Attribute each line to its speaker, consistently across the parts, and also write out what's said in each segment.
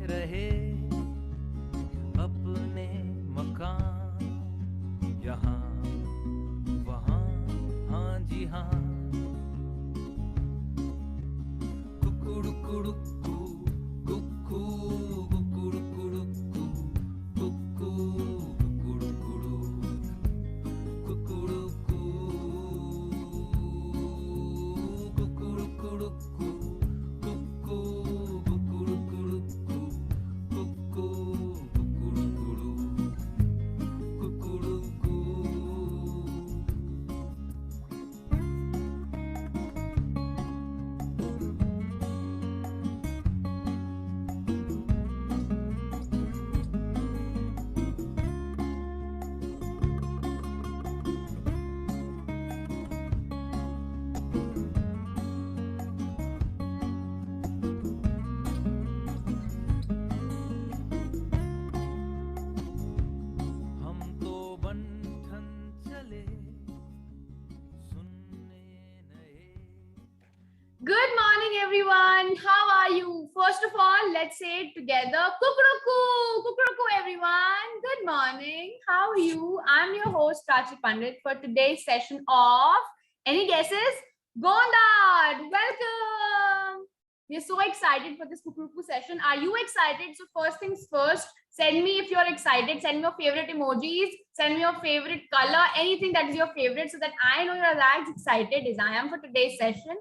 Speaker 1: रहे अपने मकान, यहाँ वहाँ, हाँ जी हाँ। कुकुड़ुकुड़ुकु, कुकू, कुकुड़ुकुड़ुकु, कुकू, कुकुड़ुकुड़ु, कुकुड़ुकु, कुकुड़ुकुड़ुकु, कुकू, कुकुड़ुकुड़ुकु, कुकू, कुकुड़ुकुड़ु, कुकुड़ुकु। हम तो बंधन चले सुनने नए।
Speaker 2: Good morning, everyone. How are you? First of all, let's say it together. Kukuruku, kukuruku, everyone. Good morning. How are you? I'm your host, Prachi Pandit, for today's session of any guesses? Gondad. Welcome. We're so excited for this kukuruku session. Are you excited? So first things first, send me if you're excited. Send me your favorite emojis. Send me your favorite color. Anything that is your favorite, so that I know you're as excited as I am for today's session.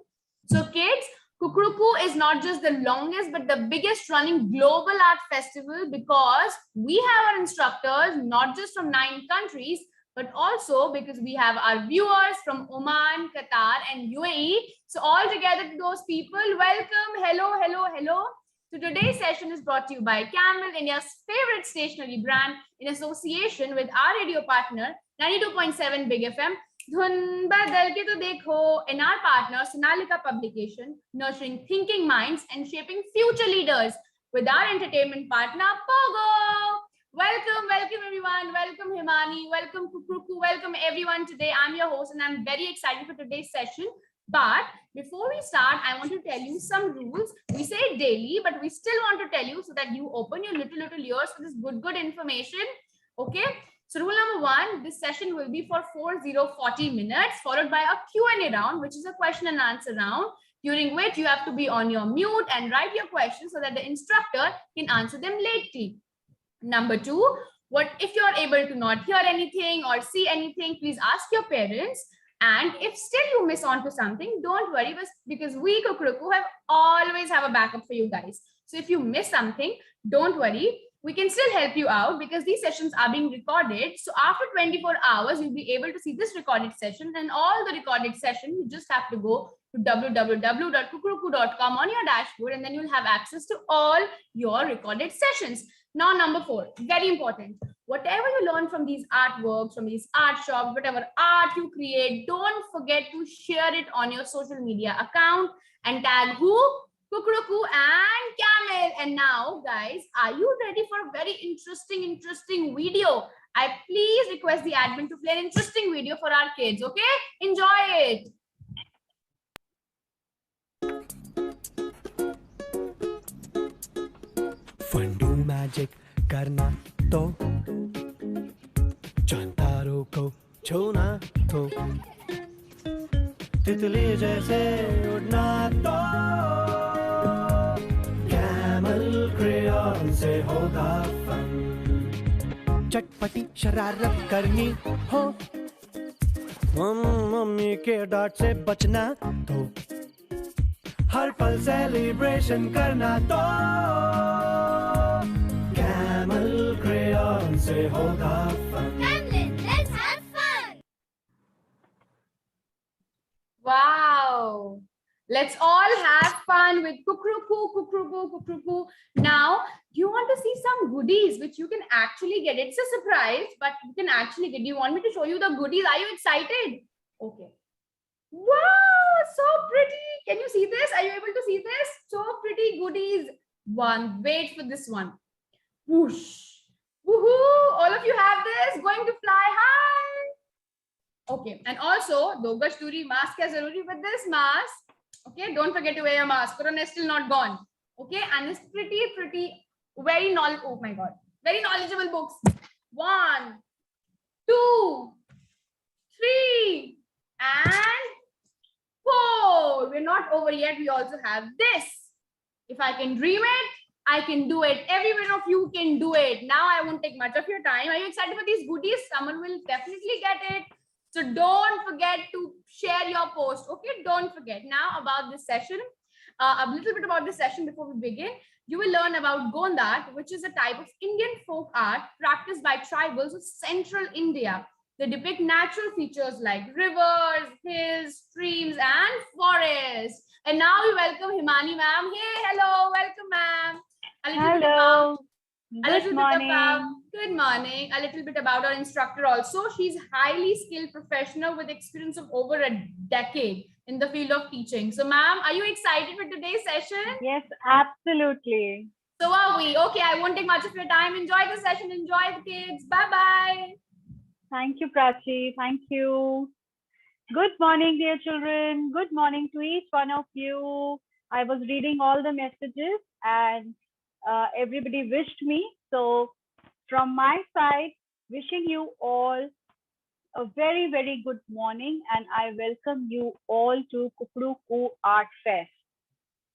Speaker 2: So kids, Kukuruku is not just the longest but the biggest running global art festival, because we have our instructors not just from 9 countries, but also because we have our viewers from Oman, Qatar and UAE. So all together to those people, welcome, hello, hello, hello. So today's session is brought to you by Camel, India's favorite stationery brand, in association with our radio partner 92.7 Big FM. धुन बदल के तो देखो, in our partner Sonalika Publication, nurturing thinking minds and shaping future leaders, with our entertainment partner Pogo. Welcome, welcome everyone. Welcome Himani. Welcome Kukuruku. Welcome everyone. Today I'm your host and I'm very excited for today's session. But before we start, I want to tell you some rules. We say it daily, but we still want to tell you so that you open your little ears for this good information. Okay. So rule number 1, this session will be for 40 minutes, followed by a Q&A round, which is a question and answer round, during which you have to be on your mute and write your questions so that the instructor can answer them lately. Number 2, what if you're able to not hear anything or see anything, please ask your parents. And if still you miss on to something, don't worry, because we Kukuruku always have a backup for you guys. So if you miss something, don't worry. We can still help you out because these sessions are being recorded. So after 24 hours, you'll be able to see this recorded session and all the recorded session. You just have to go to www.kukuruku.com on your dashboard, and then you'll have access to all your recorded sessions. Now, number 4, very important. Whatever you learn from these artworks, from these art shops, whatever art you create, don't forget to share it on your social media account and tag who? Kukuruku and Camel. And now, guys, are you ready for a very interesting video? I please request the admin to play an interesting video for our kids, okay? Enjoy it.
Speaker 3: फंडू magic करना तो जानतारों को छूना तो तितली जैसे उड़ना तो कैमल क्रेयॉन से होगा फन चटपटी शरारत करनी हो मम्मी के डांट से बचना तो हर पल सेलिब्रेशन करना तो कैमल क्रेयॉन से होगा fun
Speaker 2: Let's have fun. Wow. Let's all have fun with Kukuruku. Now, you want to see some goodies which you can actually get. It's a surprise, but you can actually get. Do you want me to show you the goodies? Are you excited? Okay. Wow, so pretty. Can you see this? Are you able to see this? So pretty goodies. Wait for this one. Whoosh. Woohoo! All of you have this. Going to fly high. Okay. And also, do gaj duri mask hai zaruri with this mask. Okay. Don't forget to wear your mask. Corona is still not gone. Okay. And it's pretty Oh my God, very knowledgeable books. 1, 2, 3, and 4. We're not over yet. We also have this. If I can dream it, I can do it. Every one of you can do it. Now I won't take much of your time. Are you excited for these goodies? Someone will definitely get it. So don't forget to share your post. Okay, don't forget. Now about this session, a little bit about this session before we begin. You will learn about Gond art, which is a type of Indian folk art practiced by tribals of central India. They depict natural features like rivers, hills, streams, and forests. And now we welcome Himani ma'am. Hey, hello, welcome ma'am.
Speaker 4: Hello.
Speaker 2: Good morning. A little bit about our instructor also. She's highly skilled professional with experience of over a decade in the field of teaching. So ma'am, are you excited for today's session?
Speaker 4: Yes, absolutely.
Speaker 2: So are we. Okay, I won't take much of your time. Enjoy the session. Enjoy the kids. Bye-bye.
Speaker 4: Thank you, Prachi. Thank you. Good morning, dear children. Good morning to each one of you. I was reading all the messages and everybody wished me. So from my side, wishing you all a very, very good morning, and I welcome you all to Kukruku Art Fest.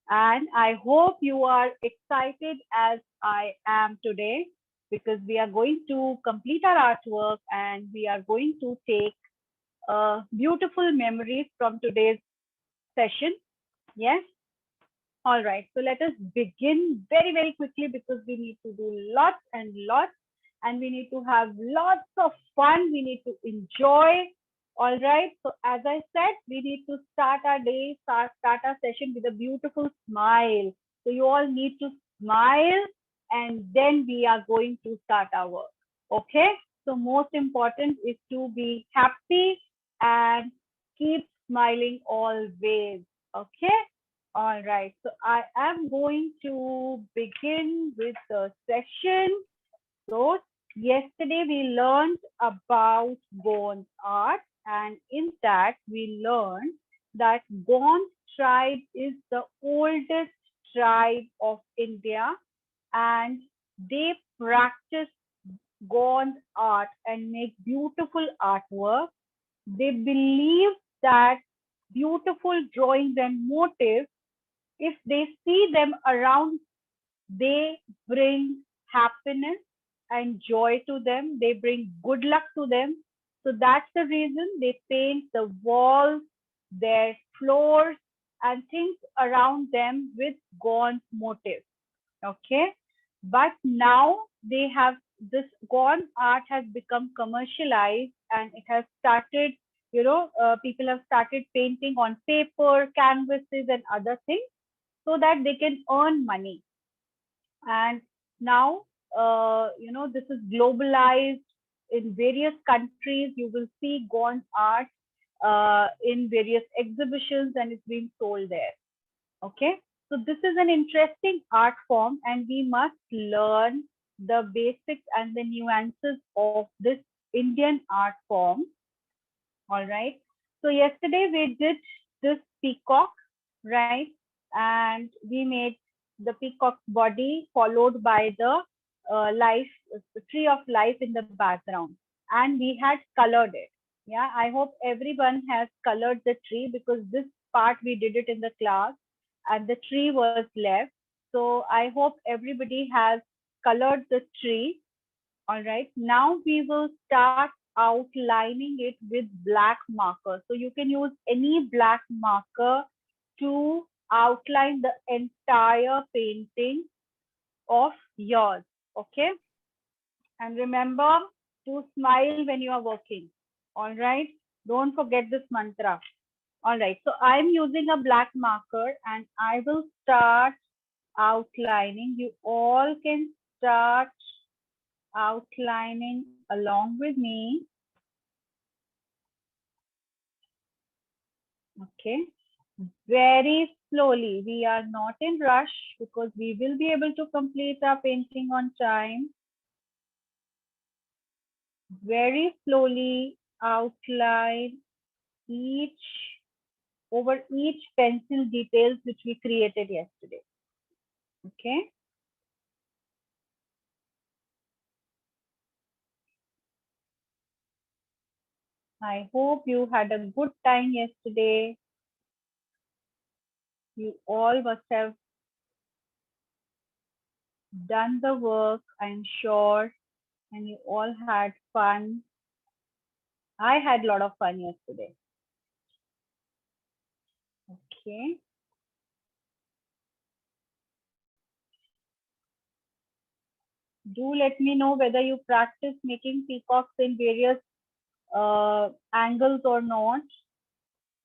Speaker 4: And I hope you are excited as I am today, because we are going to complete our artwork and we are going to take beautiful memories from today's session. Yes. All right. So let us begin very, very quickly, because we need to do lots and lots, and we need to have lots of fun. We need to enjoy. All right. So as I said, we need to start our day, start our session with a beautiful smile. So you all need to smile, and then we are going to start our work. Okay. So most important is to be happy and keep smiling always. Okay. All right. So I am going to begin with the session. So yesterday we learned about Gond art, and in that we learned that Gond tribe is the oldest tribe of India, and they practice Gond art and make beautiful artwork. They believe that beautiful drawings and motifs, if they see them around, they bring happiness and joy to them. They bring good luck to them. So that's the reason they paint the walls, their floors, and things around them with Gond motifs. Okay. But now they have this Gond art has become commercialized, and it has started, people have started painting on paper, canvases, and other things, so that they can earn money. And now, this is globalized. In various countries you will see Gond art in various exhibitions, and it's being sold there. Okay, so this is an interesting art form, and we must learn the basics and the nuances of this Indian art form. All right, so yesterday we did this peacock, right? And we made the peacock's body, followed by the the tree of life in the background, and we had colored it. Yeah, I hope everyone has colored the tree, because this part we did it in the class, and the tree was left. So I hope everybody has colored the tree. All right, now we will start outlining it with black marker. So you can use any black marker to outline the entire painting of yours. Okay, and remember to smile when you are working. All right, don't forget this mantra. All right, so I'm using a black marker, and I will start outlining. You all can start outlining along with me. Okay, very slowly. We are not in rush, because we will be able to complete our painting on time. Very slowly outline each over each pencil details which we created yesterday. Okay. I hope you had a good time yesterday. You all must have done the work, I'm sure, and you all had fun. I had a lot of fun yesterday. Okay. Do let me know whether you practice making peacocks in various angles or not.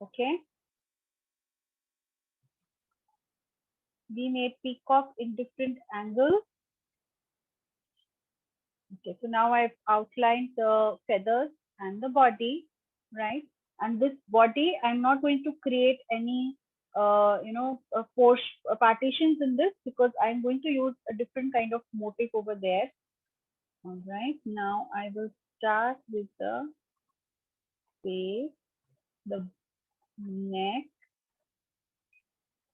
Speaker 4: Okay. We made peacocks in different angles. Okay, so now I've outlined the feathers and the body, right? And this body, I'm not going to create any, partitions in this because I'm going to use a different kind of motif over there. All right, now I will start with the face, the neck.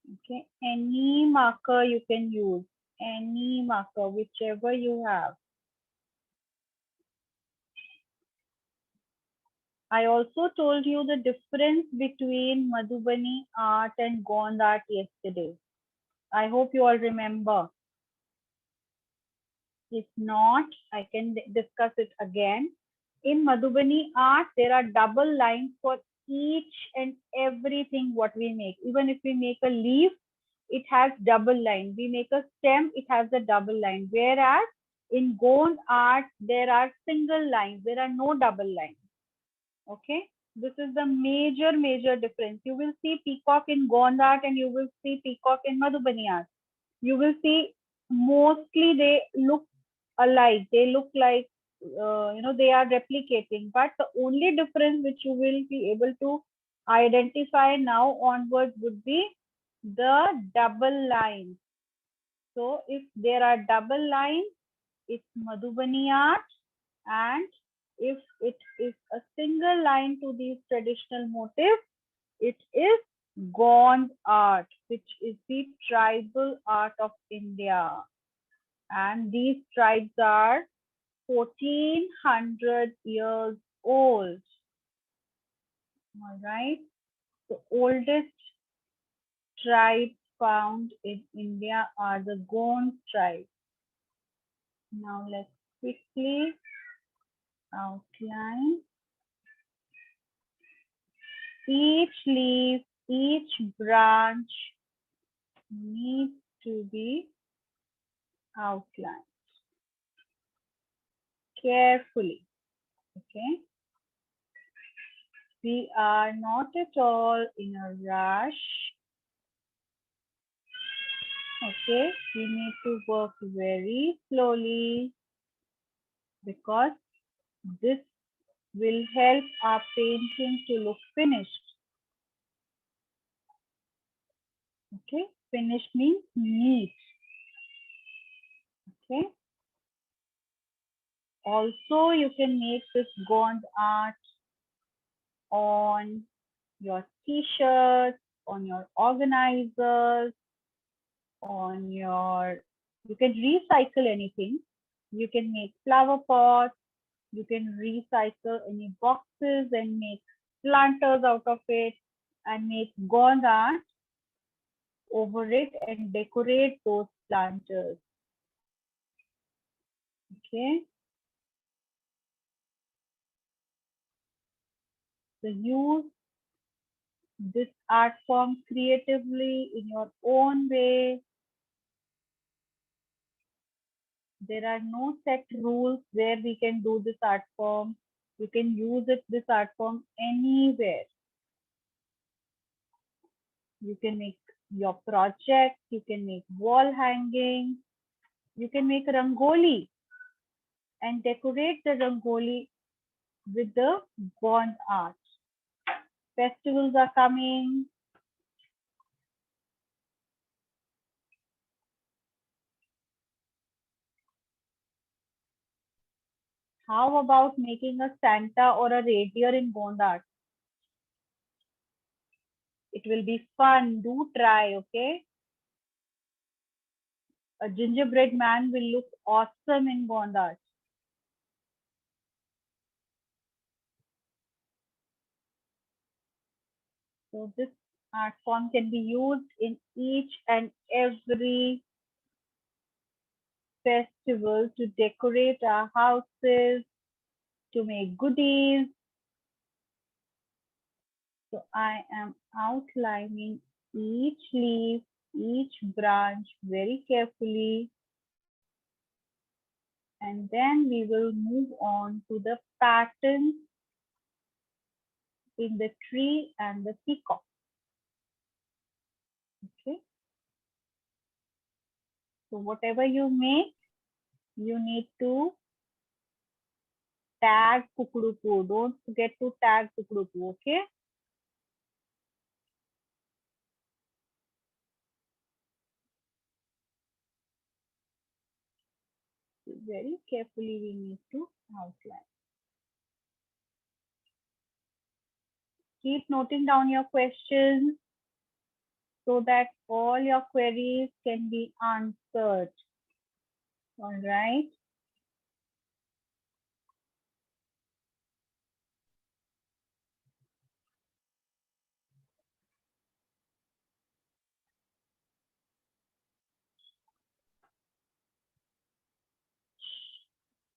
Speaker 4: Okay, any marker you can use, any marker, whichever you have. I also told you the difference between Madhubani art and Gond art yesterday. I hope you all remember. If not, I can discuss it again. In Madhubani art, there are double lines for each and everything what we make. Even if we make a leaf, it has double line. We make a stem, it has a double line. Whereas in Gond art, there are single lines. There are no double lines. Okay, this is the major difference. You will see peacock in Gond art and you will see peacock in Madhubani art. You will see mostly they look alike. They look like they are replicating, but the only difference which you will be able to identify now onwards would be the double lines. So if there are double lines, it's Madhubani art, and if it is a single line to these traditional motifs, it is Gond art, which is the tribal art of India. And these tribes are 1400 years old. All right. The oldest tribes found in India are the Gond tribes. Now let's quickly outline. Each leaf, each branch needs to be outlined carefully. Okay. We are not at all in a rush. Okay. We need to work very slowly because this will help our painting to look finished. Okay. Finished means neat. Okay. Also, you can make this Gond art on your t-shirts, on your organizers, on your, you can recycle anything. You can make flower pots, you can recycle any boxes and make planters out of it and make Gond art over it and decorate those planters. Okay. So use this art form creatively in your own way. There are no set rules where we can do this art form. You can use this art form anywhere. You can make your project, you can make wall hanging, you can make rangoli and decorate the rangoli with the Gond art. Festivals are coming. How about making a Santa or a reindeer in Gond art? It will be fun. Do try, okay? A gingerbread man will look awesome in Gond art. So this art form can be used in each and every festival to decorate our houses, to make goodies. So I am outlining each leaf, each branch very carefully, and then we will move on to the patterns in the tree and the peacock. Okay. So whatever you make, you need to tag Kukuruku. Don't forget to tag Kukuruku. Okay. Very carefully we need to outline. Keep noting down your questions so that all your queries can be answered. All right.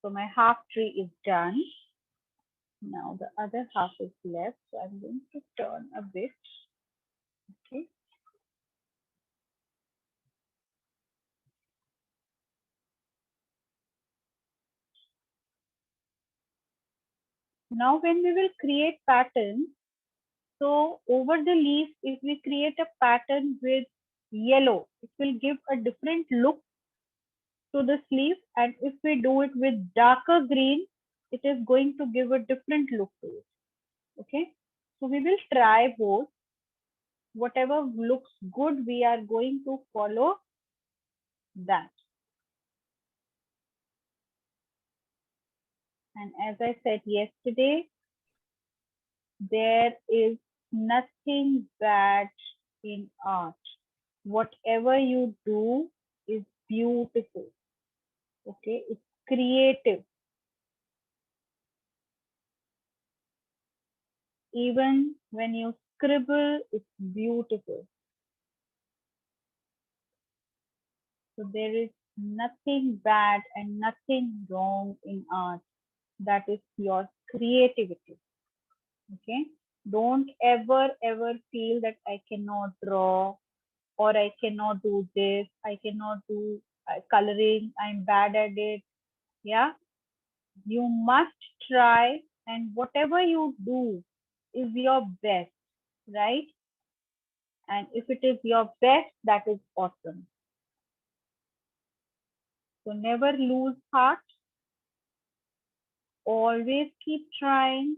Speaker 4: So my half tree is done. Now the other half is left. So I'm going to turn a bit. Okay. Now when we will create patterns, so over the leaf, if we create a pattern with yellow, it will give a different look to the sleeve. And if we do it with darker green, it is going to give a different look to it. Okay. So we will try both. Whatever looks good, we are going to follow that. And as I said yesterday, there is nothing bad in art. Whatever you do is beautiful. Okay, it's creative. Even when you scribble, it's beautiful. So there is nothing bad and nothing wrong in art. That is your creativity. Okay, don't ever feel that I cannot draw, or I cannot do this, I cannot do coloring, I'm bad at it. Yeah, you must try, and whatever you do is your best, right? And if it is your best, that is awesome. So never lose heart, always keep trying,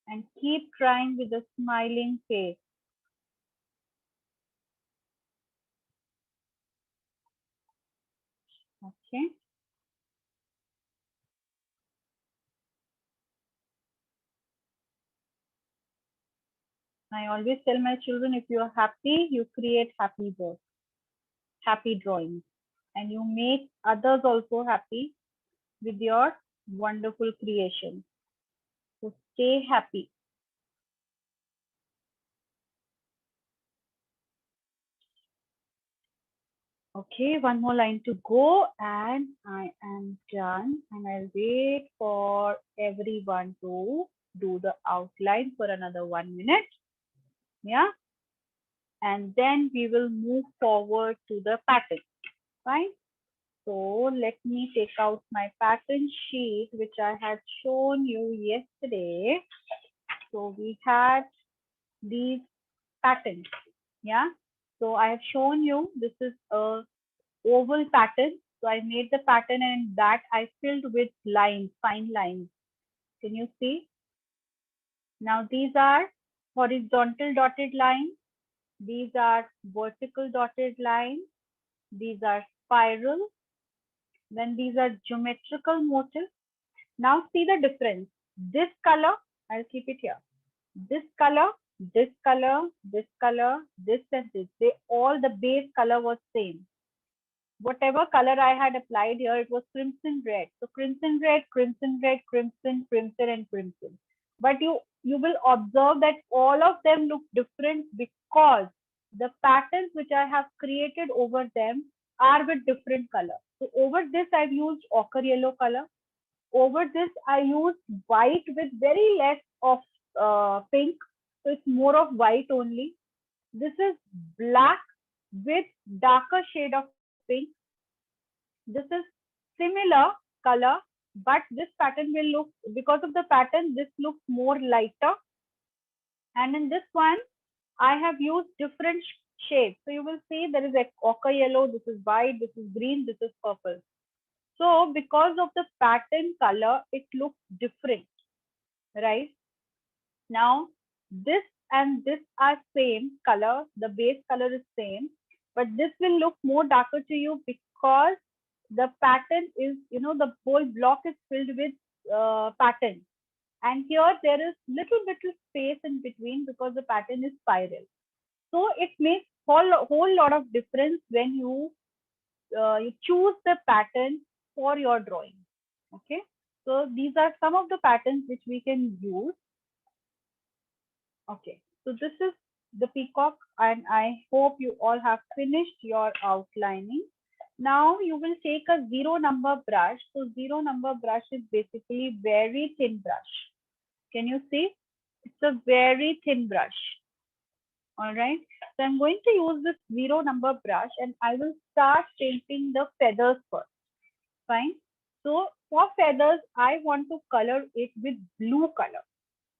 Speaker 4: and keep trying with a smiling face. Okay. I always tell my children, if you are happy, you create happy work, happy drawings, and you make others also happy with your wonderful creation. So stay happy. Okay, one more line to go and I am done, and I'll wait for everyone to do the outline for another 1 minute. Yeah, and then we will move forward to the pattern. Fine. So let me take out my pattern sheet, which I had shown you yesterday. So we had these patterns. Yeah. So I have shown you this is a oval pattern. So I made the pattern and that I filled with lines, fine lines. Can you see? Now these are horizontal dotted lines. These are vertical dotted lines. These are spiral. Then these are geometrical motifs. Now see the difference. This color, I'll keep it here. This color, this color, this color, this and this. They all, the base color was same. Whatever color I had applied here, it was crimson red. So crimson red, crimson red, crimson, crimson, and crimson. but you will observe that all of them look different because the patterns which I have created over them are with different color. So over this I've used ochre yellow color. Over this I used white with very less of pink. So it's more of white only. This is black with darker shade of pink. This is similar color, but this pattern will look, because of the pattern, this looks more lighter. And in this one, I have used different shades. So you will see there is a ochre yellow, this is white, this is green, this is purple. So because of the pattern color, it looks different, right? Now, this and this are same color, the base color is same, but this will look more darker to you because the pattern is, the whole block is filled with pattern. And here there is little space in between because the pattern is spiral. So it makes whole lot of difference when you choose the pattern for your drawing. Okay. So these are some of the patterns which we can use. Okay. So this is the peacock, and I hope you all have finished your outlining. Now you will take a 0 number brush. So 0 number brush is basically very thin brush. Can you see? It's a very thin brush. All right. So I'm going to use this 0 number brush and I will start painting the feathers first. Fine. So for feathers, I want to color it with blue color.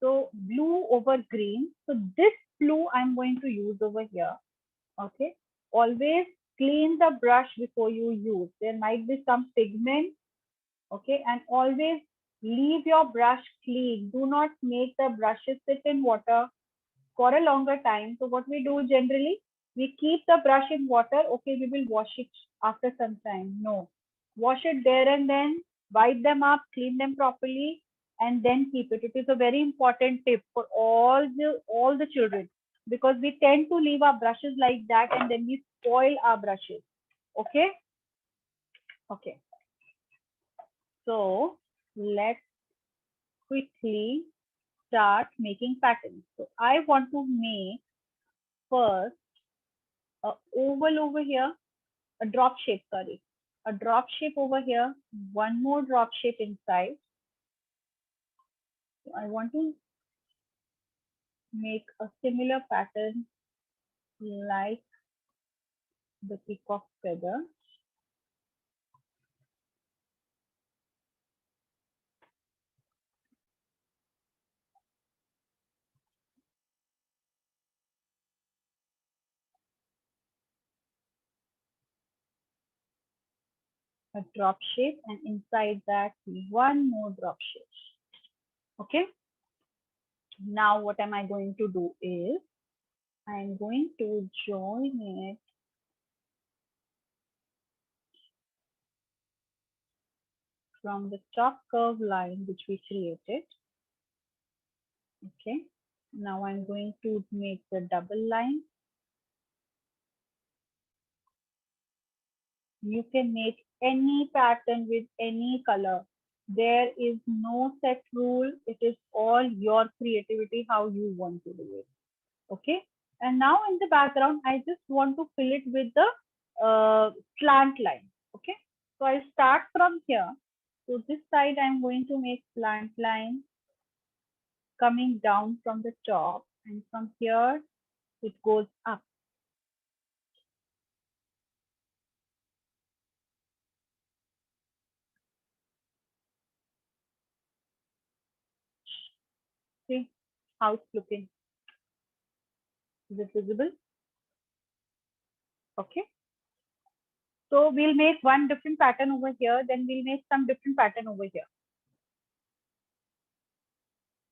Speaker 4: So blue over green. So this blue I'm going to use over here. Okay. Always clean the brush before you use. There might be some pigment. Okay. And always leave your brush clean. Do not make the brushes sit in water for a longer time. So what we do generally, we keep the brush in water. Okay, we will wash it after some time. No, wash it there and then, wipe them up, clean them properly, and then keep it. It is a very important tip for all the children, because we tend to leave our brushes like that and then we spoil our brushes. Okay. Okay. So let's quickly start making patterns. So I want to make first a oval over here, a drop shape, sorry, a drop shape over here, one more drop shape inside. So I want to make a similar pattern like the peacock feather. A drop shape, and inside that one more drop shape. Okay. Now what am I going to do is I'm going to join it from the top curve line which we created. Okay. Now I'm going to make the double line. You can make any pattern with any color. There is no set rule. It is all your creativity, how you want to do it. Okay. And now in the background, I just want to fill it with the slant line. Okay. So I'll start from here. So this side, I'm going to make slant line coming down from the top. And from here, it goes up. See how it's looking. Is it visible? Okay. So we'll make one different pattern over here, then we'll make some different pattern over here.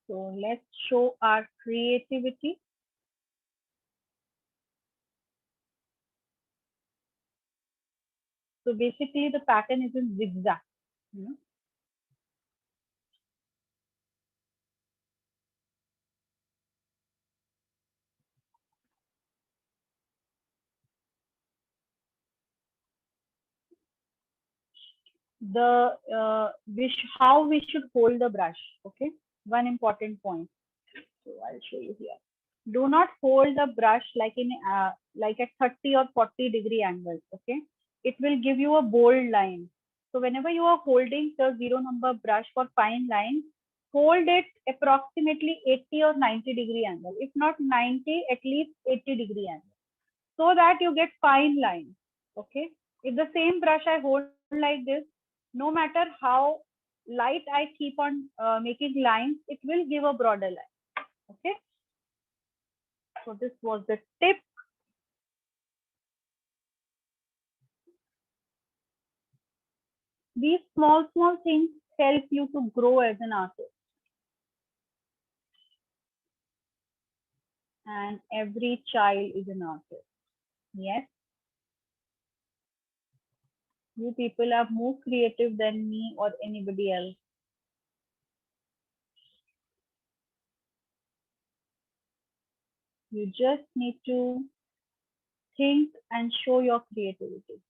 Speaker 4: So let's show our creativity. So basically the pattern is in zigzag. The how we should hold the brush. Okay. one important point. So I'll show you here. Do not hold the brush like at 30 or 40-degree angles. Okay, it will give you a bold line. So whenever you are holding the zero number brush for fine lines, hold it approximately 80 or 90-degree angle. If not 90, at least 80-degree angle, so that you get fine lines. Okay, if the same brush I hold like this, no matter how light I keep on making lines, it will give a broader line. Okay, so this was the tip. These small things help you to grow as an artist. And every child is an artist. Yes, you people are more creative than me or anybody else. You just need to think and show your creativity.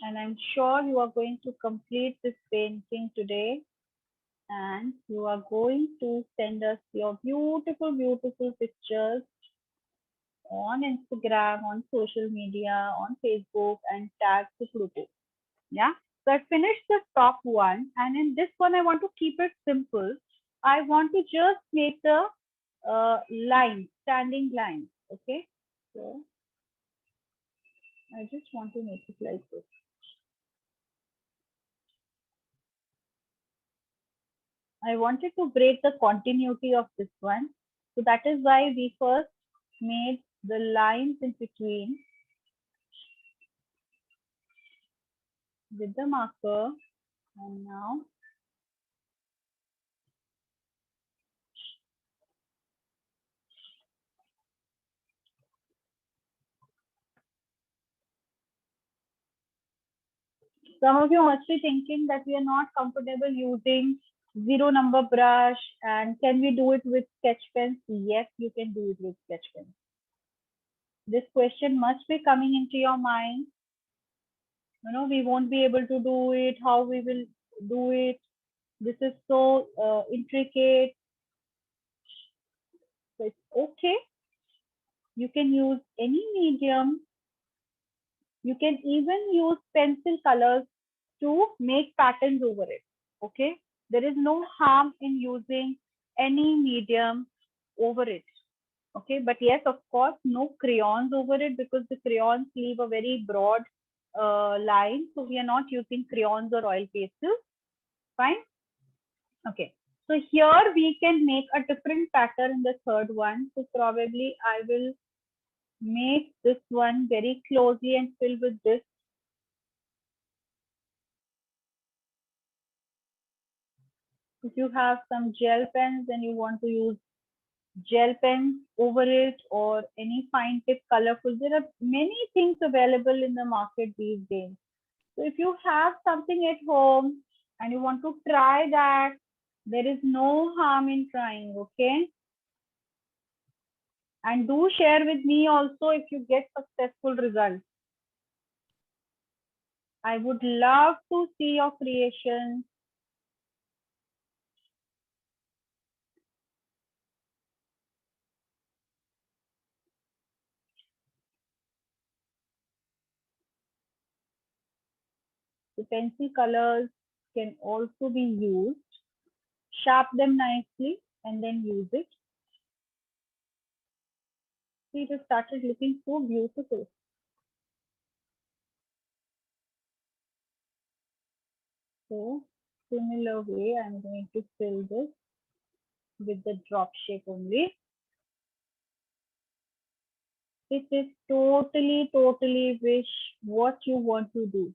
Speaker 4: And I'm sure you are going to complete this painting today, and you are going to send us your beautiful pictures on Instagram, on social media, on Facebook, and tag Chhabra. Yeah. So I finished the top one, and in this one I want to keep it simple. I want to just make the line, standing line. Okay. So I just want to make it like this. I wanted to break the continuity of this one. So that is why we first made the lines in between with the marker, and now some of you must be thinking that we are not comfortable using zero number brush, and can we do it with sketch pens? Yes, you can do it with sketch pens. This question must be coming into your mind. We won't be able to do it. How we will do it? This is so intricate. So it's okay. You can use any medium. You can even use pencil colors to make patterns over it. Okay. There is no harm in using any medium over it. Okay. But yes, of course, no crayons over it, because the crayons leave a very broad line. So we are not using crayons or oil pastels. Fine. Okay. So here we can make a different pattern in the third one. So probably I will make this one very closely and fill with this. If you have some gel pens and you want to use gel pens over it, or any fine tip colorful, there are many things available in the market these days. So if you have something at home and you want to try that, there is no harm in trying. Okay. And do share with me also if you get successful results. I would love to see your creations. The pencil colors can also be used. Sharp them nicely and then use it. See, it has started looking so beautiful. So, similar way, I'm going to fill this with the drop shape only. It is totally wish what you want to do.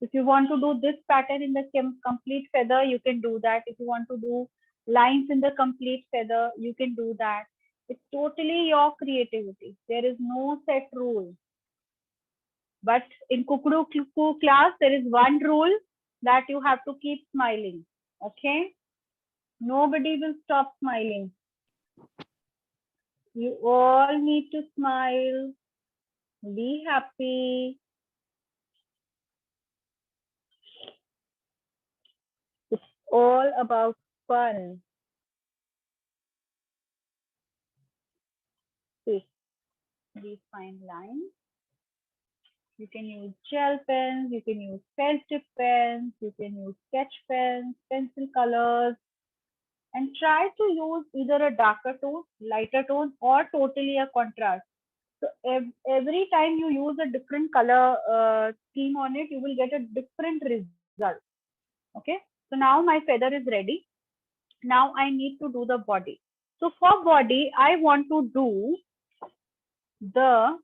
Speaker 4: If you want to do this pattern in the complete feather, you can do that. If you want to do lines in the complete feather, you can do that. It's totally your creativity. There is no set rule. But in Kukru class, there is one rule, that you have to keep smiling. Okay? Nobody will stop smiling. You all need to smile. Be happy. It's all about fun. See, these fine lines. You can use gel pens, you can use felt tip pens, you can use sketch pens, pencil colors, and try to use either a darker tone, lighter tone, or totally a contrast. So every time you use a different color scheme on it, you will get a different result. Okay. So now my feather is ready. Now I need to do the body. So for body, I want to do the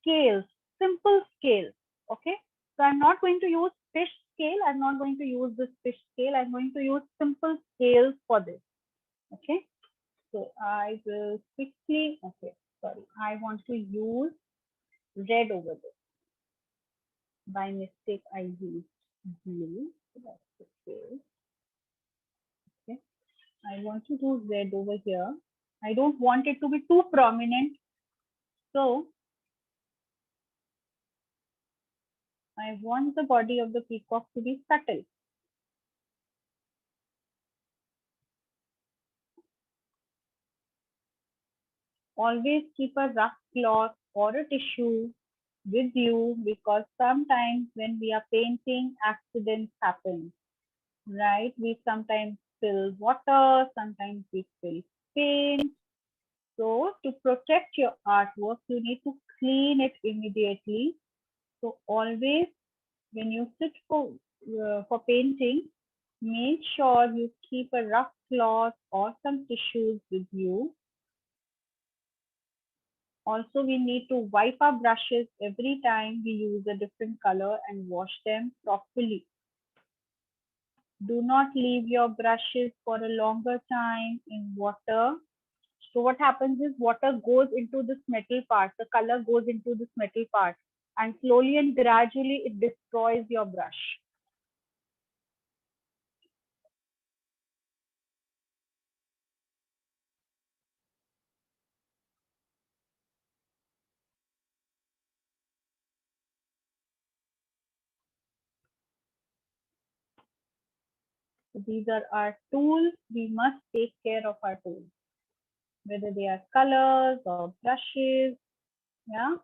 Speaker 4: scales, simple scales. Okay. So I'm not going to use fish scale. I'm not going to use this fish scale. I'm going to use simple scales for this. Okay. So I will quickly, okay, sorry. I want to use red over this. By mistake, I used blue. So that's okay. Okay. I want to do red over here. I don't want it to be too prominent. So I want the body of the peacock to be subtle. Always keep a rough cloth or a tissue with you because sometimes when we are painting, accidents happen, right? We sometimes spill water, sometimes we spill paint. So to protect your artwork, you need to clean it immediately. So always when you sit for painting, make sure you keep a rough cloth or some tissues with you. Also, we need to wipe our brushes every time we use a different color and wash them properly. Do not leave your brushes for a longer time in water. So what happens is water goes into this metal part, the color goes into this metal part, and slowly and gradually it destroys your brush. So these are our tools. We must take care of our tools, whether they are colors or brushes. Yeah.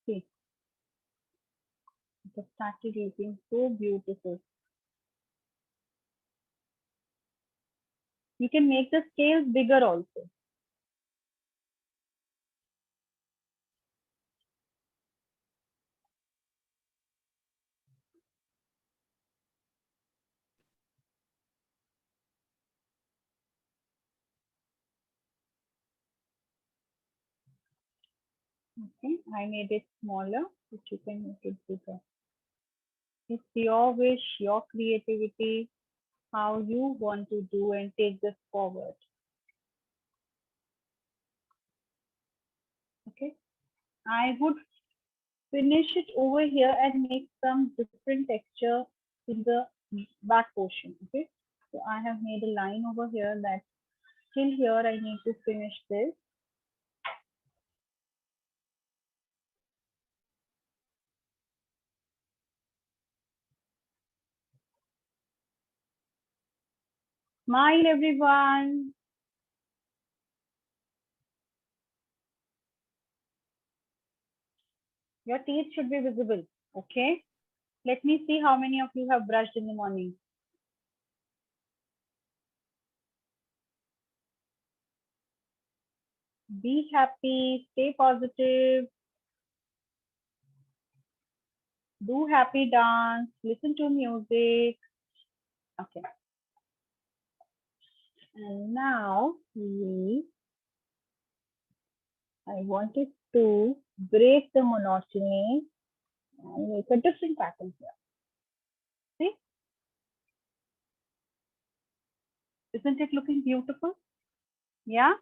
Speaker 4: See, it has started looking so beautiful. You can make the scales bigger also. Okay, I made it smaller, but you can make it bigger. It's your wish, your creativity, how you want to do and take this forward. Okay, I would finish it over here and make some different texture in the back portion. Okay, so I have made a line over here that till here I need to finish this. Smile, everyone. Your teeth should be visible. Okay. Let me see how many of you have brushed in the morning. Be happy, stay positive, do happy dance, listen to music. Okay. And now I wanted to break the monotony and make a different pattern here. See? Isn't it looking beautiful? Yeah?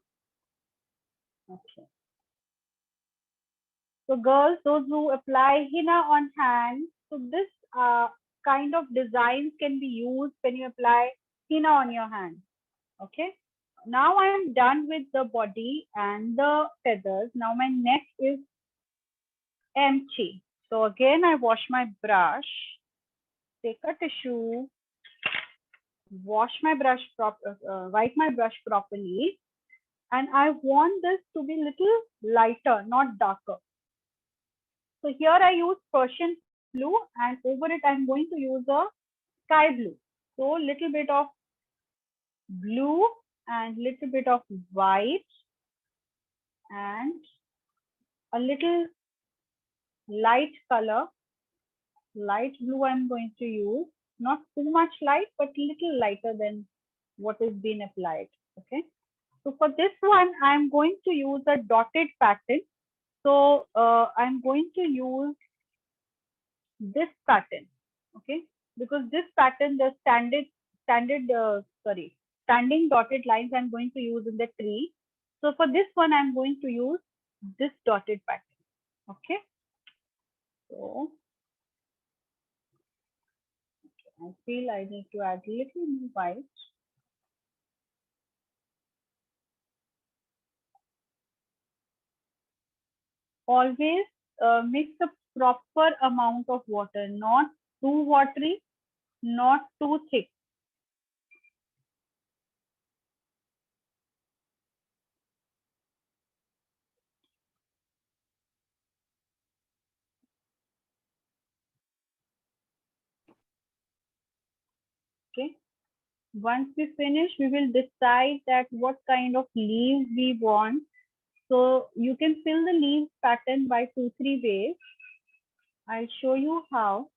Speaker 4: Okay. So girls, those who apply henna on hand, so this kind of designs can be used when you apply henna on your hand. Okay. Now I am done with the body and the feathers. Now my neck is empty. So again, I wash my brush, take a tissue, wash my brush, wipe my brush properly. And I want this to be little lighter, not darker. So here I use Persian blue and over it I'm going to use a sky blue. So little bit of blue and little bit of white and a little light color, light blue I'm going to use, not too much light, but little lighter than what is being applied. Okay. So for this one, I'm going to use a dotted pattern. So I'm going to use this pattern. Okay. Because this pattern, the standing dotted lines I'm going to use in the tree. So for this one, I'm going to use this dotted pattern. Okay. So I feel I need to add little more white. Always mix a proper amount of water, not too watery, not too thick. Okay. Once we finish, we will decide that what kind of leaves we want. So you can fill the leaves pattern by 2-3 ways. I'll show you how.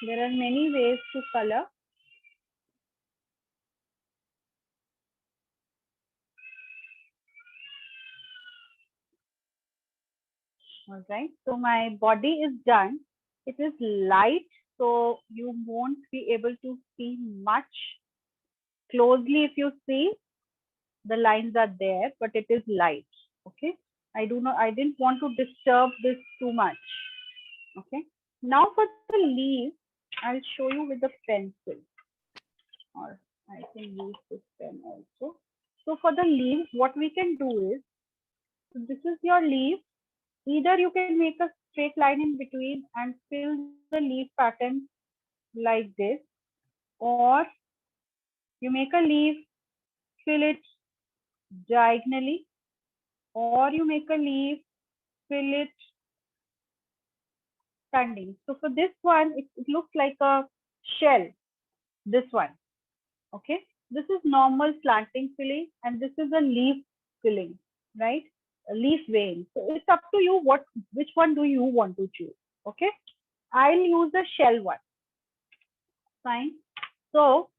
Speaker 4: There are many ways to color. All right. So my body is done. It is light, so you won't be able to see much closely. If you see, the lines are there, but it is light. Okay. I didn't want to disturb this too much. Okay. Now for the leaves, I'll show you with the pencil, or I can use this pen also. So for the leaves, what we can do is, so this is your leaf. Either you can make a straight line in between and fill the leaf pattern like this, or you make a leaf, fill it diagonally, or you make a leaf, fill it standing. So for this one, it looks like a shell, this one. Okay. This is normal slanting filling and this is a leaf filling, right? A leaf vein. So it's up to you which one do you want to choose. Okay. I'll use the shell one. Fine. So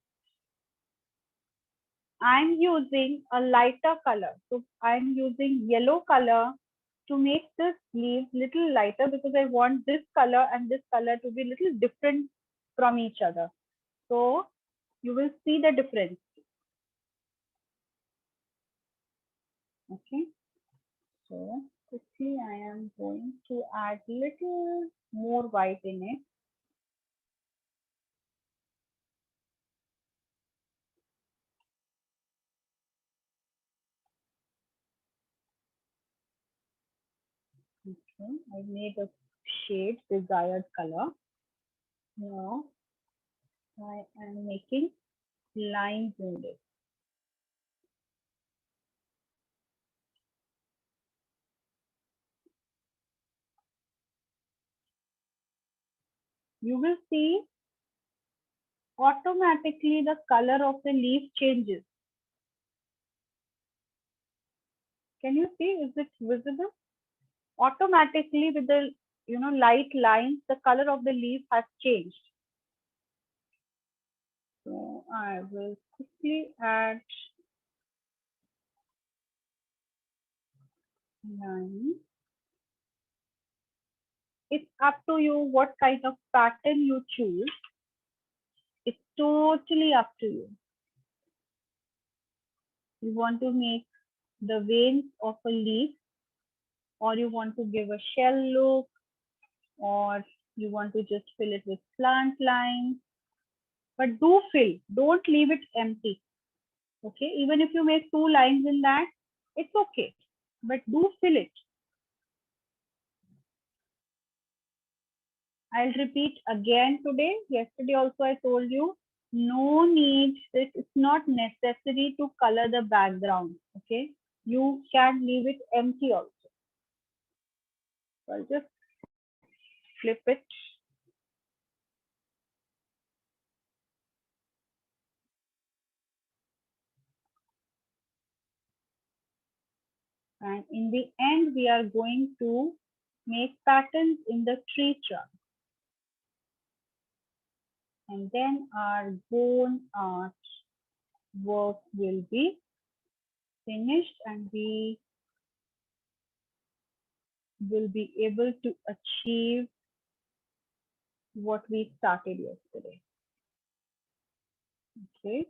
Speaker 4: I'm using a lighter color. So I'm using yellow color to make this leaf little lighter because I want this color and this color to be little different from each other. So you will see the difference. Okay. So quickly I am going to add little more white in it. Okay, I made a shade desired color. Now I am making lines in this. You will see automatically the color of the leaf changes. Can you see? Is it visible? Automatically with the light lines, the color of the leaf has changed. So I will quickly add line. It's up to you what kind of pattern you choose. It's totally up to you. You want to make the veins of a leaf, or you want to give a shell look, or you want to just fill it with slant lines. But do fill, don't leave it empty. Okay, even if you make 2 lines in that, it's okay, but do fill it. I'll repeat again today. Yesterday also I told you, no need, it's not necessary to color the background. Okay, you can leave it empty also. So I'll just flip it. And in the end, we are going to make patterns in the tree trunk. And then our bone art work will be finished and we will be able to achieve what we started yesterday. Okay.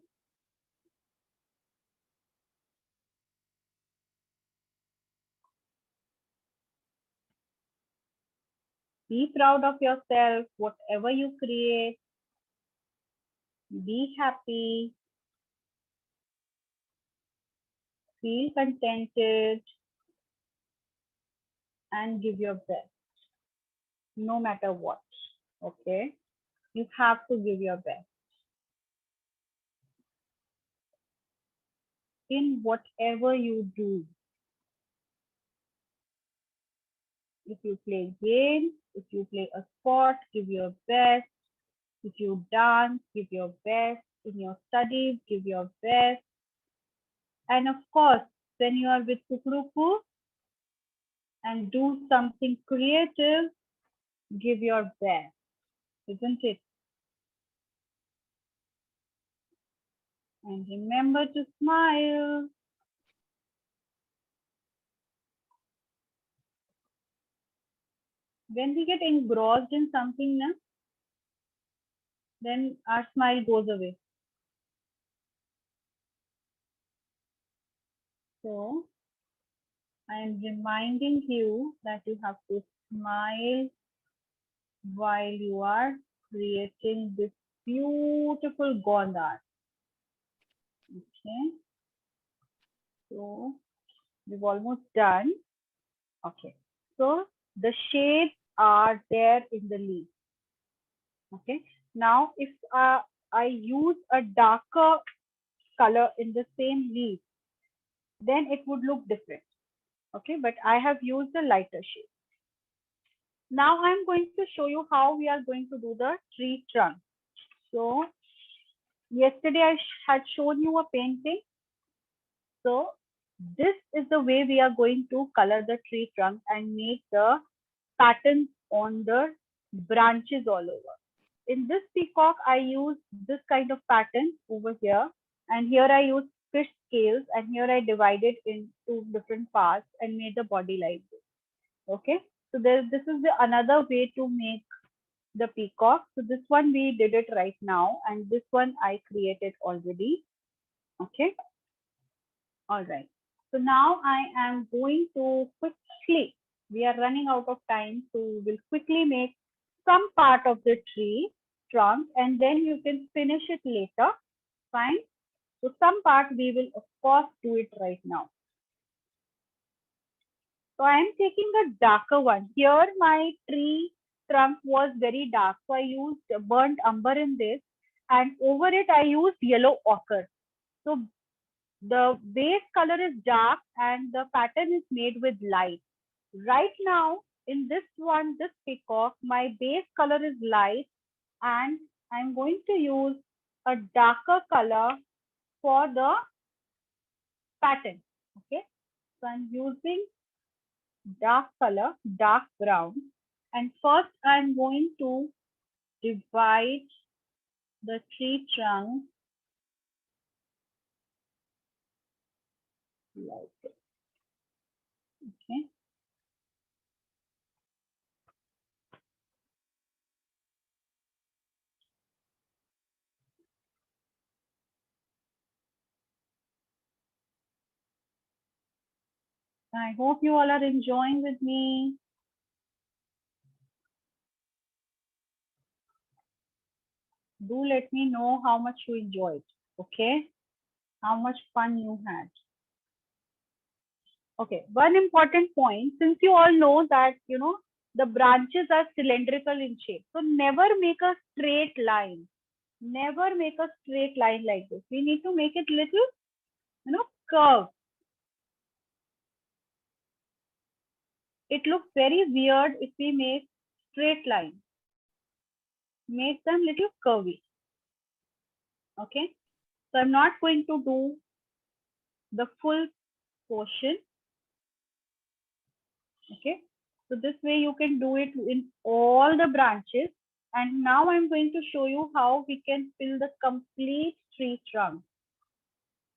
Speaker 4: Be proud of yourself, whatever you create. Be happy. Feel contented and give your best, no matter what. Okay. You have to give your best in whatever you do. If you play games, if you play a sport, give your best. If you dance, give your best. In your studies, give your best. And of course, when you are with Kukuruku and do something creative, give your best, isn't it? And remember to smile. When we get engrossed in something, then our smile goes away. So I am reminding you that you have to smile while you are creating this beautiful Gondar. Okay, so we've almost done. Okay, so the shades are there in the leaf. Okay, now if I use a darker color in the same leaf, then it would look different. Okay, but I have used a lighter shade. Now I'm going to show you how we are going to do the tree trunk. So yesterday I had shown you a painting. So this is the way we are going to color the tree trunk and make the patterns on the branches all over. In this peacock, I use this kind of pattern over here. And here I use fish scales and here I divided into different parts and made the body like this. Okay. So this is the another way to make the peacock. So this one we did it right now and this one I created already. Okay. All right. So now I am going to quickly, we are running out of time, so we'll quickly make some part of the tree trunk and then you can finish it later. Fine. So some part we will of course do it right now. So I am taking a darker one. Here my tree trunk was very dark. So I used burnt umber in this and over it I used yellow ochre. So the base color is dark and the pattern is made with light. Right now in this one, this peacock, my base color is light and I'm going to use a darker color for the pattern. Okay, so I'm using dark color, dark brown. And first I'm going to divide the tree trunk like this. Okay. I hope you all are enjoying with me. Do let me know how much you enjoyed. Okay, how much fun you had. Okay, one important point, since you all know that, the branches are cylindrical in shape. So never make a straight line. Never make a straight line like this. We need to make it little, curve. It looks very weird if we make straight line. Make them little curvy. Okay. So I'm not going to do the full portion. Okay. So this way you can do it in all the branches. And now I'm going to show you how we can fill the complete tree trunk.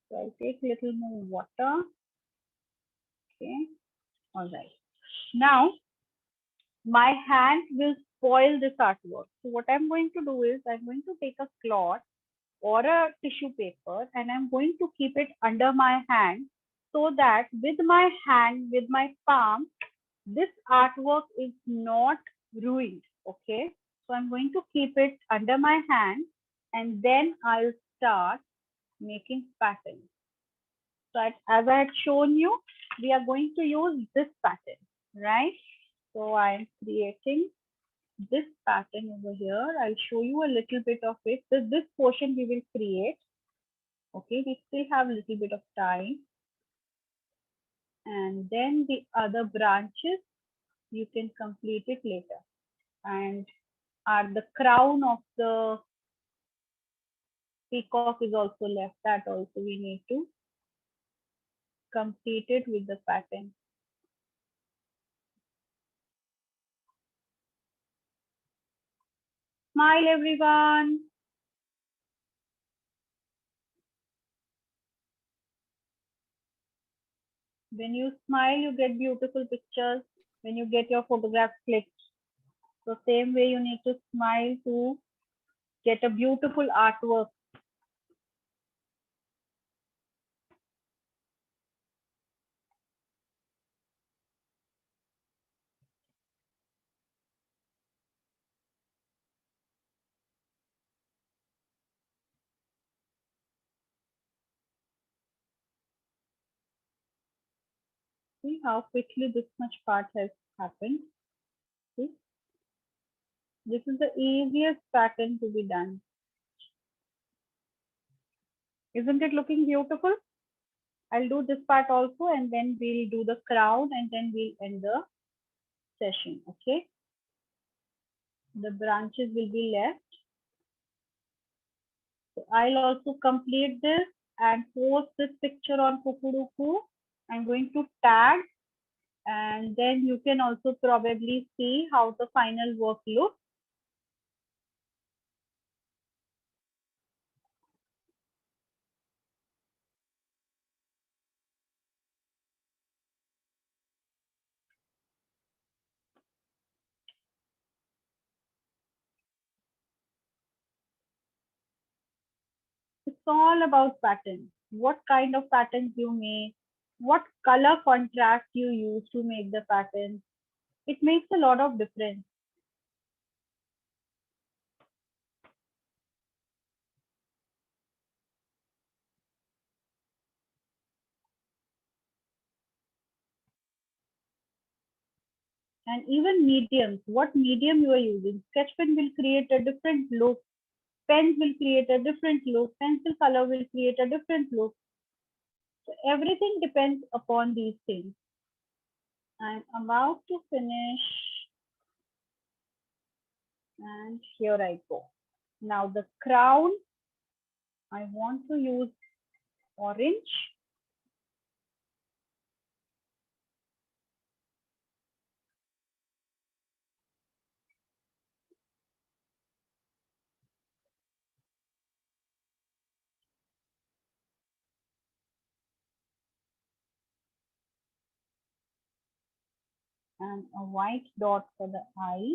Speaker 4: So I'll take a little more water. Okay. All right. Now my hand will spoil this artwork. So what I'm going to do is I'm going to take a cloth or a tissue paper and I'm going to keep it under my hand so that with my hand, with my palm, this artwork is not ruined. Okay. So I'm going to keep it under my hand and then I'll start making patterns. So as I had shown you, we are going to use this pattern, right? So I'm creating this pattern over here. I'll show you a little bit of it. So this portion we will create. Okay, we still have a little bit of time. And then the other branches, you can complete it later. And the crown of the peacock is also left. That also we need to complete it with the pattern. Smile, everyone. When you smile, you get beautiful pictures. When you get your photograph clicked. So same way you need to smile to get a beautiful artwork. See how quickly this much part has happened. See? This is the easiest pattern to be done. Isn't it looking beautiful? I'll do this part also and then we'll do the crown and then we'll end the session. Okay. The branches will be left. So I'll also complete this and post this picture on Kukuruku. I'm going to tag and then you can also probably see how the final work looks. It's all about patterns. What kind of patterns you make, what color contrast you use to make the pattern. It makes a lot of difference. And even mediums, what medium you are using. Sketch pen will create a different look. Pens will create a different look. Pencil color will create a different look. So everything depends upon these things. I'm about to finish. And here I go. Now the crown, I want to use orange. And a white dot for the eye.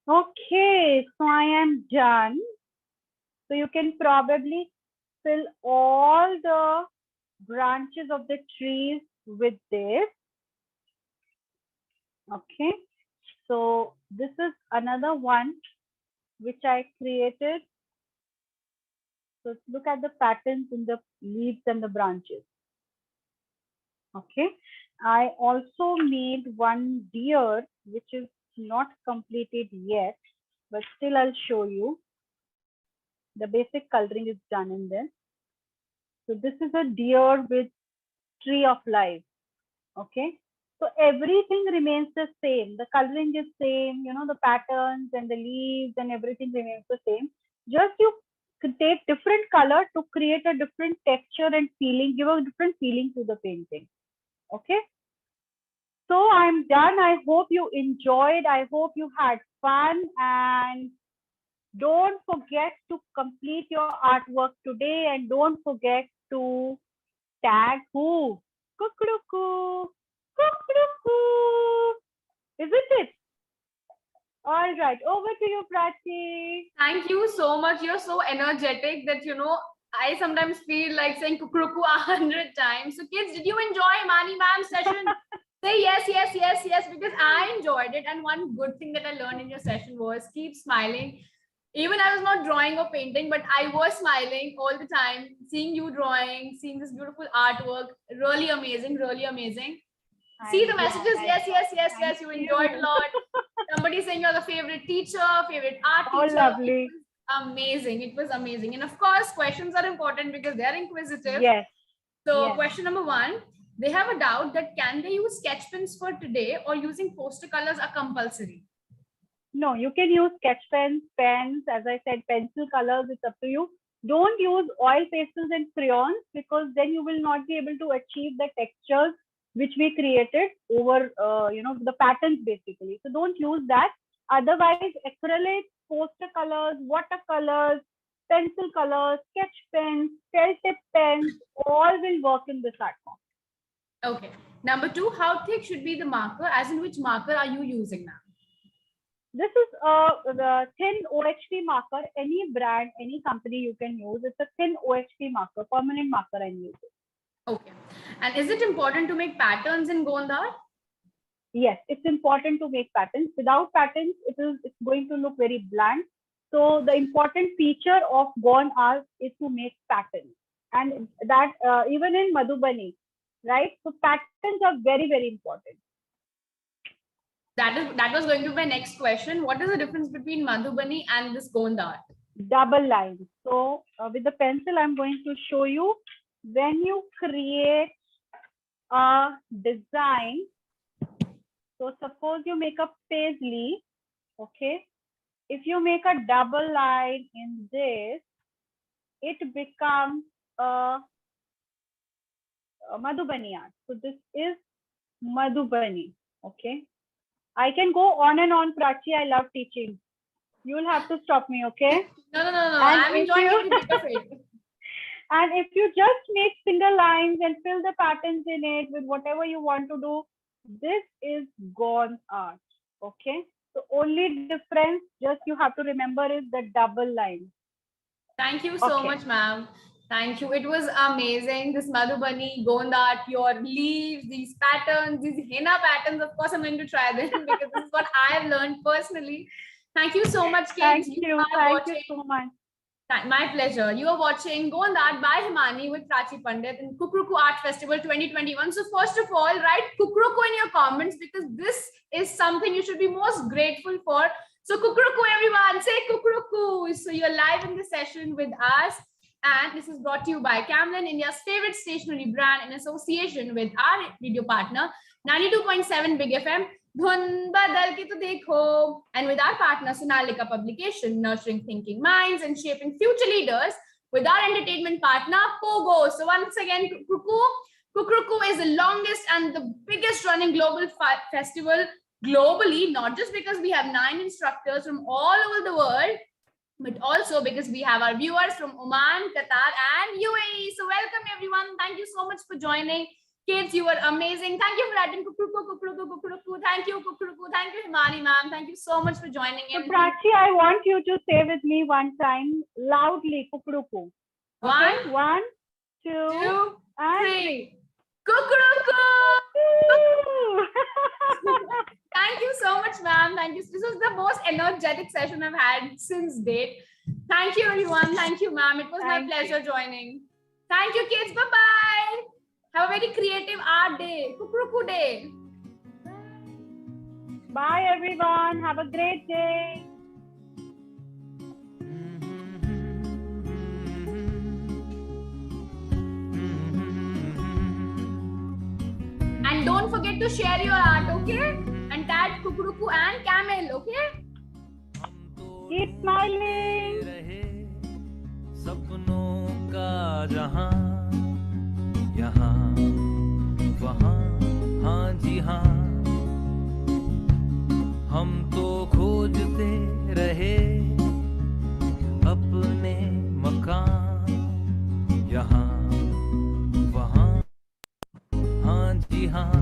Speaker 4: Okay, so I am done. So you can probably fill all the branches of the trees with this. Okay. So this is another one which I created. So look at the patterns in the leaves and the branches. Okay. I also made one deer, which is not completed yet, but still I'll show you. The basic coloring is done in this. So this is a deer with tree of life. Okay. So everything remains the same. The coloring is same, you know, the patterns and the leaves and everything remains the same. Just you could take different color to create a different texture and feeling, give a different feeling to the painting. Okay. So I'm done. I hope you enjoyed. I hope you had fun, and don't forget to complete your artwork today, and don't forget to tag who? Kukuruku. Kukuruku. Isn't it? All right. Over to you, Prachi.
Speaker 2: Thank you so much. You're so energetic that, I sometimes feel like saying kukuruku 100 times. So kids, did you enjoy Himani ma'am's session? Say yes, yes, yes, yes, because I enjoyed it. And one good thing that I learned in your session was keep smiling. Even I was not drawing or painting, but I was smiling all the time, seeing you drawing, seeing this beautiful artwork. Really amazing, really amazing. See the messages. Yes, yes, yes, yes. You enjoyed a lot. Somebody saying you're the favorite teacher, favorite art teacher.
Speaker 4: Lovely.
Speaker 2: Amazing. It was amazing. And of course, questions are important because they're inquisitive.
Speaker 4: Yes.
Speaker 2: So
Speaker 4: Yes.
Speaker 2: question number 1, they have a doubt that can they use sketch pens for today or using poster colors are compulsory?
Speaker 4: No, you can use sketch pens, as I said, pencil colors, it's up to you. Don't use oil pastels and crayons, because then you will not be able to achieve the textures which we created over, the patterns basically. So don't use that. Otherwise, acrylic, poster colors, watercolors, pencil colors, sketch pens, gel tip pens, all will work in this art form.
Speaker 2: Okay. Number 2, how thick should be the marker? As in, which marker are you using now?
Speaker 4: This is the thin OHP marker. Any brand, any company you can use. It's a thin OHP marker, permanent marker I'm using.
Speaker 2: Okay. And is it important to make patterns in Gond art?
Speaker 4: Yes, it's important to make patterns. Without patterns, it's going to look very bland. So the important feature of Gond art is to make patterns, and that even in Madhubani, right? So patterns are very, very important.
Speaker 2: That was going to be my next question. What is the difference between Madhubani and this Gond art?
Speaker 4: Double lines. So with the pencil, I'm going to show you when you create a design. So suppose you make a paisley, okay? If you make a double line in this, it becomes a Madhubani art. So this is Madhubani, okay? I can go on and on, Prachi. I love teaching. You will have to stop me, okay?
Speaker 2: No. I'm enjoying every bit of it.
Speaker 4: And if you just make single lines and fill the patterns in it with whatever you want to do, this is Gond art, okay? The only difference, just you have to remember, is the double line.
Speaker 2: Thank you so much, ma'am. Thank you. It was amazing. This Madhubani, Gond art, your leaves, these patterns, these henna patterns. Of course, I'm going to try them because this is what I've learned personally. Thank you so much, kids.
Speaker 4: Thank you. Thank you so much.
Speaker 2: My pleasure. You are watching Gond Art by Himani with Prachi Pandit in Kukuruku Art Festival 2021. So first of all, write Kukuruku in your comments because this is something you should be most grateful for. So Kukuruku, everyone, say Kukuruku. So you're live in the session with us. And this is brought to you by Camlin, India's favorite stationery brand, in association with our video partner, 92.7 Big FM. Dhun badal ke to dekho. And with our partner, Sonalika Publication, nurturing thinking minds and shaping future leaders, with our entertainment partner, Pogo. So once again, Kukuruku is the longest and the biggest running global festival globally, not just because we have 9 instructors from all over the world, but also because we have our viewers from Oman, Qatar, and UAE. So welcome everyone. Thank you so much for joining. Kids, you were amazing. Thank you for writing Kukuruku, Kukuruku, Kukuruku. Thank you, Kukuruku. Thank you, Himani ma'am. Thank you so much for joining
Speaker 4: So
Speaker 2: in.
Speaker 4: Prachi, I want you to say with me one time loudly, Kukuruku. Okay?
Speaker 2: 1,
Speaker 4: 1, 2,
Speaker 2: 2,
Speaker 4: and
Speaker 2: 3. Kukuruku! Thank you so much, ma'am. Thank you. This was the most energetic session I've had since date. Thank you, everyone. Thank you, ma'am. It was my
Speaker 4: Thank
Speaker 2: pleasure joining. Thank you, kids. Bye-bye. Have a very creative art day. Kukuruku day.
Speaker 4: Bye, everyone. Have a great day.
Speaker 2: And don't forget to share your art, okay? And tag Kukuruku and Camel, okay?
Speaker 4: Keep smiling.
Speaker 1: रहे सपनों का जहां यहाँ वहाँ हाँ जी हाँ हम तो खोजते रहे अपने मकान यहाँ वहाँ हाँ जी हाँ